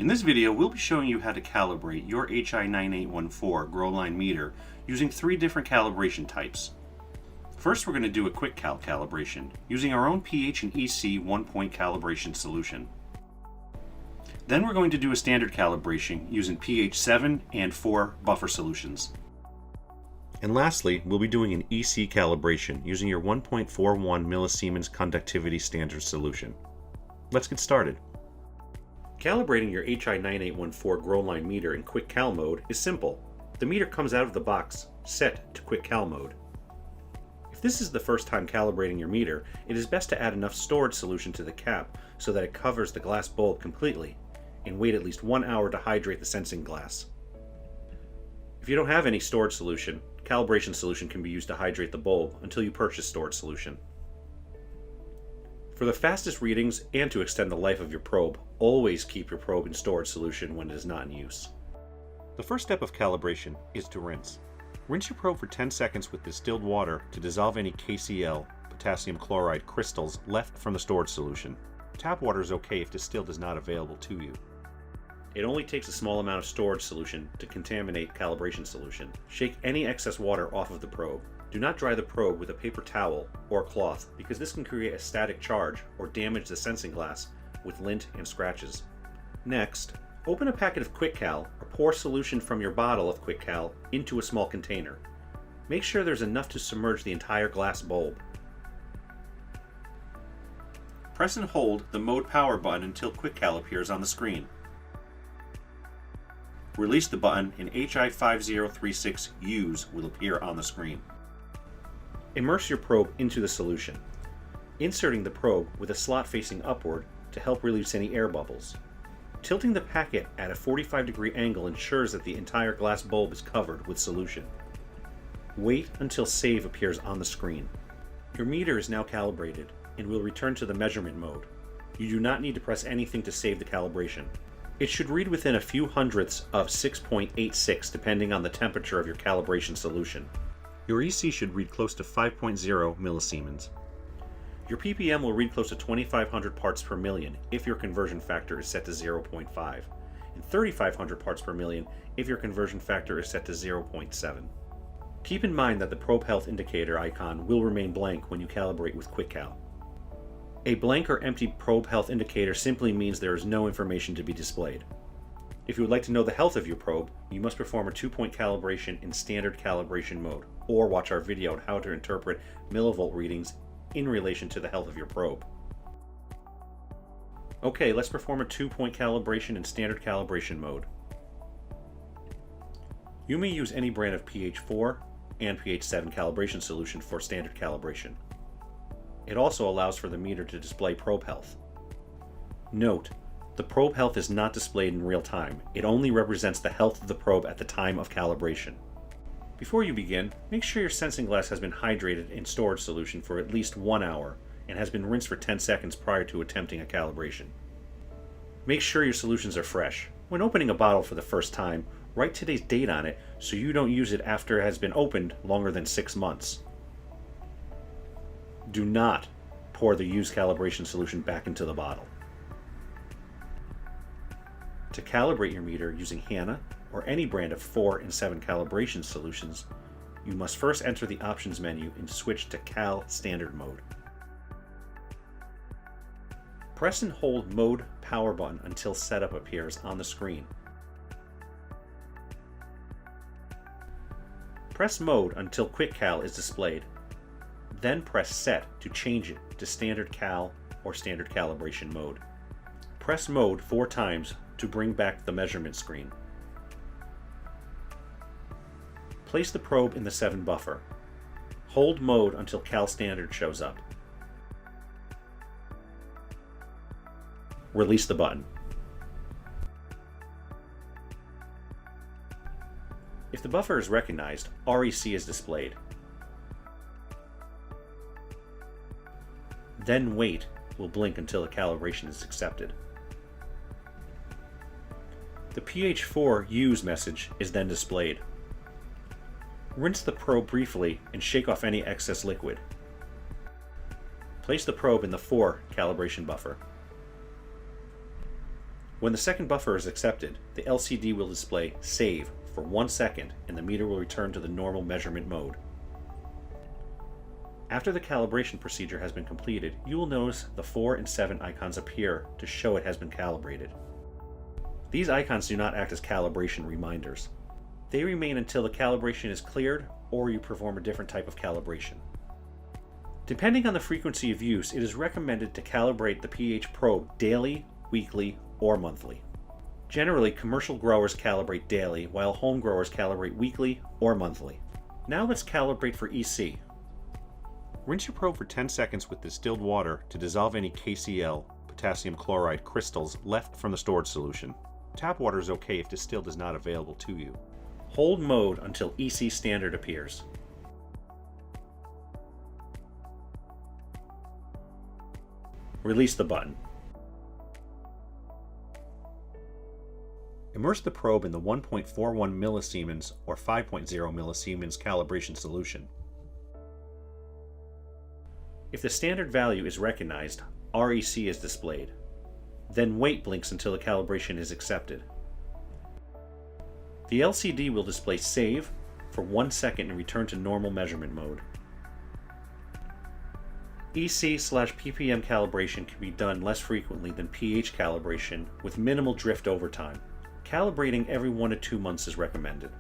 In this video, we'll be showing you how to calibrate your HI9814 GroLine meter using 3 different calibration types. First, we're going to do a quick calibration using our own pH and EC 1-point calibration solution. Then we're going to do a standard calibration using pH 7 and 4 buffer solutions. And lastly, we'll be doing an EC calibration using your 1.41 millisiemens conductivity standard solution. Let's get started. Calibrating your HI9814 GroLine meter in quick cal mode is simple. The meter comes out of the box set to quick cal mode. If this is the first time calibrating your meter, it is best to add enough storage solution to the cap so that it covers the glass bulb completely, and wait at least 1 hour to hydrate the sensing glass. If you don't have any storage solution, calibration solution can be used to hydrate the bulb until you purchase storage solution. For the fastest readings and to extend the life of your probe, always keep your probe in storage solution when it is not in use. The first step of calibration is to rinse. Rinse your probe for 10 seconds with distilled water to dissolve any KCl, potassium chloride, crystals left from the storage solution. Tap water is okay if distilled is not available to you. It only takes a small amount of storage solution to contaminate calibration solution. Shake any excess water off of the probe. Do not dry the probe with a paper towel or cloth because this can create a static charge or damage the sensing glass with lint and scratches. Next, open a packet of Quick Cal or pour solution from your bottle of Quick Cal into a small container. Make sure there's enough to submerge the entire glass bulb. Press and hold the mode power button until Quick Cal appears on the screen. Release the button and HI5036 Use will appear on the screen. Immerse your probe into the solution, inserting the probe with a slot facing upward to help release any air bubbles. Tilting the packet at a 45-degree angle ensures that the entire glass bulb is covered with solution. Wait until Save appears on the screen. Your meter is now calibrated and will return to the measurement mode. You do not need to press anything to save the calibration. It should read within a few hundredths of 6.86 depending on the temperature of your calibration solution. Your EC should read close to 5.0 millisiemens. Your ppm will read close to 2500 parts per million if your conversion factor is set to 0.5, and 3500 parts per million if your conversion factor is set to 0.7. Keep in mind that the probe health indicator icon will remain blank when you calibrate with Quick Cal. A blank or empty probe health indicator simply means there is no information to be displayed. If you would like to know the health of your probe, you must perform a 2-point calibration in standard calibration mode, or watch our video on how to interpret millivolt readings in relation to the health of your probe. Okay, let's perform a 2-point calibration in standard calibration mode. You may use any brand of pH 4 and pH 7 calibration solution for standard calibration. It also allows for the meter to display probe health. Note, the probe health is not displayed in real time. It only represents the health of the probe at the time of calibration. Before you begin, make sure your sensing glass has been hydrated in storage solution for at least 1 hour and has been rinsed for 10 seconds prior to attempting a calibration. Make sure your solutions are fresh. When opening a bottle for the first time, write today's date on it so you don't use it after it has been opened longer than 6 months. Do not pour the used calibration solution back into the bottle. To calibrate your meter using Hanna or any brand of 4 and 7 calibration solutions, you must first enter the options menu and switch to Cal Standard mode. Press and hold Mode Power button until Setup appears on the screen. Press Mode until Quick Cal is displayed. Then press Set to change it to Standard Cal or Standard Calibration mode. Press Mode 4 times to bring back the measurement screen. Place the probe in the 7 buffer. Hold Mode until Cal Standard shows up. Release the button. If the buffer is recognized, REC is displayed. Then Wait will blink until the calibration is accepted. The pH 4 Use message is then displayed. Rinse the probe briefly and shake off any excess liquid. Place the probe in the 4 calibration buffer. When the second buffer is accepted, the LCD will display Save for 1 second and the meter will return to the normal measurement mode. After the calibration procedure has been completed, you will notice the 4 and 7 icons appear to show it has been calibrated. These icons do not act as calibration reminders. They remain until the calibration is cleared or you perform a different type of calibration. Depending on the frequency of use, it is recommended to calibrate the pH probe daily, weekly, or monthly. Generally, commercial growers calibrate daily, while home growers calibrate weekly or monthly. Now let's calibrate for EC. Rinse your probe for 10 seconds with distilled water to dissolve any KCl, potassium chloride, crystals left from the storage solution. Tap water is okay if distilled is not available to you. Hold mode until EC standard appears. Release the button. Immerse the probe in the 1.41 millisiemens or 5.0 millisiemens calibration solution. If the standard value is recognized, REC is displayed. Then wait blinks until the calibration is accepted. The LCD will display Save for 1 second and return to normal measurement mode. EC/ppm calibration can be done less frequently than pH calibration with minimal drift over time. Calibrating every 1 to 2 months is recommended.